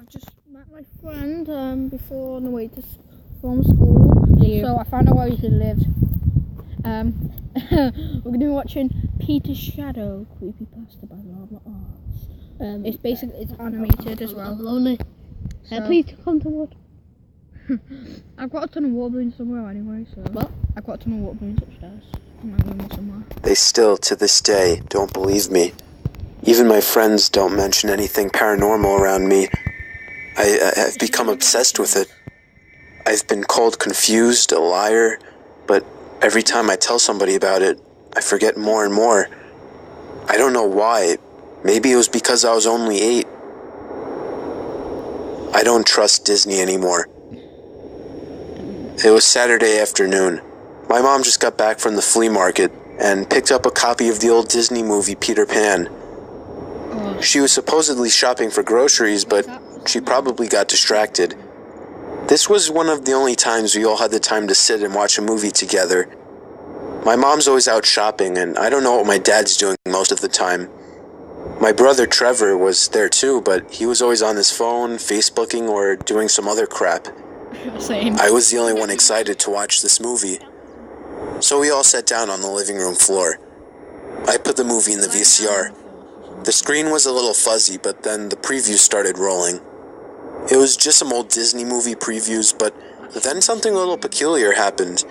I've just met my friend before on the way from school. Yeah. So I found out where he lived. We're going to be watching Peter's Shadow creepypasta by Lava Arts. It's animated as well. Lonely. So, Please come to watch. I've got a ton of water balloons somewhere anyway, so... What? I've got a ton of water balloons upstairs. In my room or somewhere. They still, to this day, don't believe me. Even my friends don't mention anything paranormal around me. I've become obsessed with it. I've been called confused, a liar, but every time I tell somebody about it, I forget more and more. I don't know why. Maybe it was because I was only 8. I don't trust Disney anymore. It was Saturday afternoon. My mom just got back from the flea market and picked up a copy of the old Disney movie Peter Pan. She was supposedly shopping for groceries, but she probably got distracted. This was one of the only times we all had the time to sit and watch a movie together. My mom's always out shopping, and I don't know what my dad's doing most of the time. My brother Trevor was there too, but he was always on his phone, Facebooking, or doing some other crap. Same. I was the only one excited to watch this movie. So we all sat down on the living room floor. I put the movie in the VCR. The screen was a little fuzzy, but then the previews started rolling. It was just some old Disney movie previews, but then something a little peculiar happened.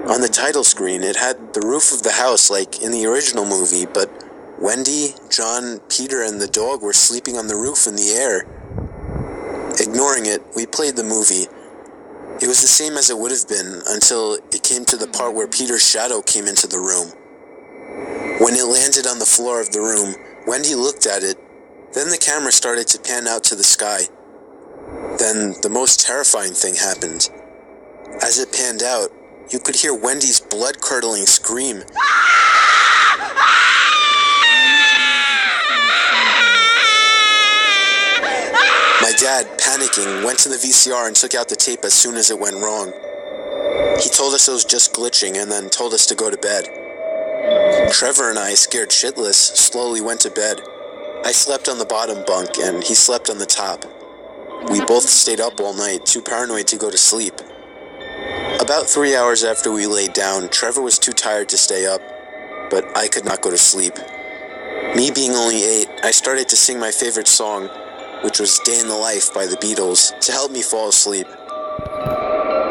On the title screen, it had the roof of the house like in the original movie, but Wendy, John, Peter, and the dog were sleeping on the roof in the air. Ignoring it, we played the movie. It was the same as it would have been until it came to the part where Peter's shadow came into the room. When it landed on the floor of the room, Wendy looked at it. Then the camera started to pan out to the sky. Then the most terrifying thing happened. As it panned out, you could hear Wendy's blood-curdling scream. My dad, panicking, went to the VCR and took out the tape as soon as it went wrong. He told us it was just glitching and then told us to go to bed. Trevor and I, scared shitless, slowly went to bed. I slept on the bottom bunk and he slept on the top. We both stayed up all night, too paranoid to go to sleep. About 3 hours after we laid down, Trevor was too tired to stay up, but I could not go to sleep. Me being only 8, I started to sing my favorite song, which was Day in the Life by the Beatles, to help me fall asleep.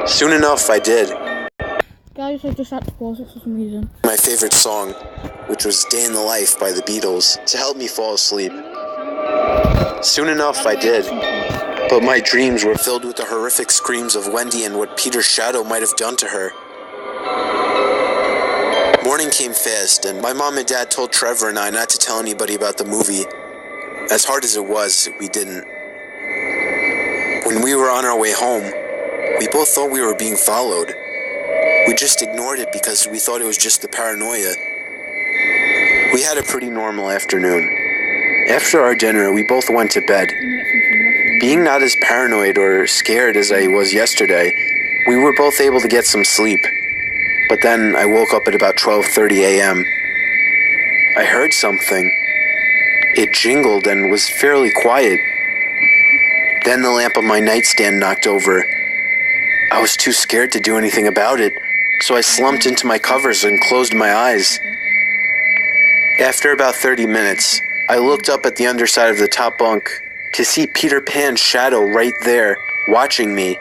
Soon enough, I did. Guys, I just had to pause it for some reason. My favorite song, which was Day in the Life by the Beatles, to help me fall asleep. Soon enough, I did. But my dreams were filled with the horrific screams of Wendy and what Peter's shadow might have done to her. Morning came fast, and my mom and dad told Trevor and I not to tell anybody about the movie. As hard as it was, we didn't. When we were on our way home, we both thought we were being followed. We just ignored it because we thought it was just the paranoia. We had a pretty normal afternoon. After our dinner, we both went to bed. Being not as paranoid or scared as I was yesterday, we were both able to get some sleep. But then I woke up at about 12:30 a.m. I heard something. It jingled and was fairly quiet. Then the lamp on my nightstand knocked over. I was too scared to do anything about it, so I slumped into my covers and closed my eyes. After about 30 minutes, I looked up at the underside of the top bunk to see Peter Pan's shadow right there, watching me.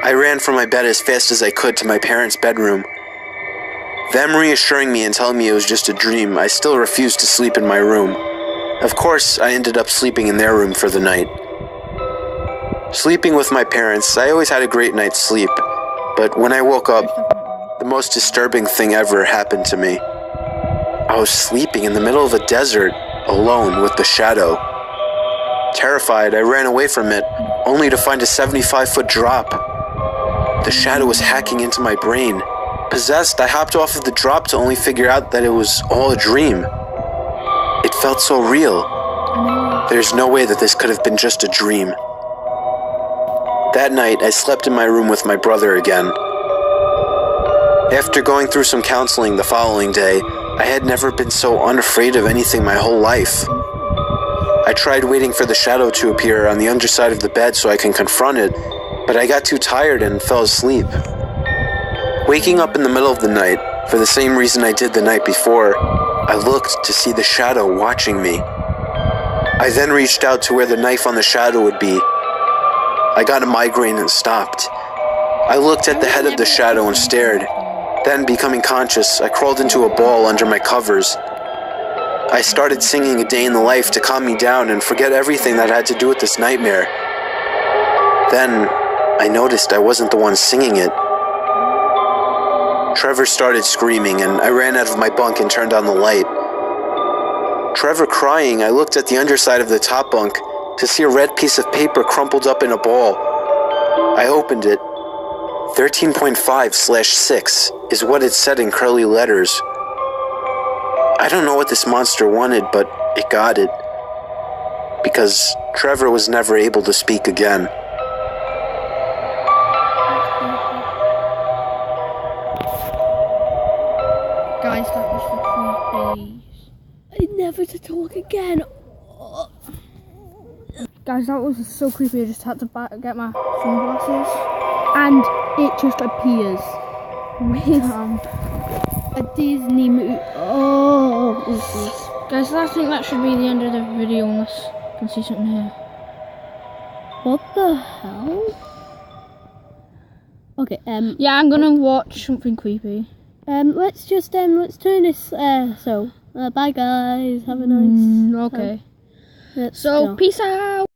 I ran from my bed as fast as I could to my parents' bedroom. Them reassuring me and telling me it was just a dream, I still refused to sleep in my room. Of course, I ended up sleeping in their room for the night. Sleeping with my parents, I always had a great night's sleep, but when I woke up, the most disturbing thing ever happened to me. I was sleeping in the middle of a desert, alone with the shadow. Terrified, I ran away from it, only to find a 75-foot drop. The shadow was hacking into my brain. Possessed, I hopped off of the drop to only figure out that it was all a dream. It felt so real. There's no way that this could have been just a dream. That night, I slept in my room with my brother again. After going through some counseling the following day, I had never been so unafraid of anything my whole life. I I tried waiting for the shadow to appear on the underside of the bed so I can confront it, but I got too tired and fell asleep. Waking up in the middle of the night, for the same reason I did the night before, I looked to see the shadow watching me. I then reached out to where the knife on the shadow would be. I got a migraine and stopped. I looked at the head of the shadow and stared. Then, becoming conscious, I crawled into a ball under my covers. I started singing A Day in the Life to calm me down and forget everything that had to do with this nightmare. Then, I noticed I wasn't the one singing it. Trevor started screaming, and I ran out of my bunk and turned on the light. Trevor crying, I looked at the underside of the top bunk to see a red piece of paper crumpled up in a ball. I opened it. 13.5/6 is what it said in curly letters. I don't know what this monster wanted, but it got it. Because Trevor was never able to speak again. Guys, that was the creepies. I never to talk again. Oh. Guys, that was so creepy. I just had to get my sunglasses. And it just appears with a Disney movie. Oh, guys, I think that should be the end of the video unless you can see something here. What the hell? Okay, yeah, I'm gonna watch something creepy. Let's turn this, bye guys, have a nice Mm, okay. So, peace out!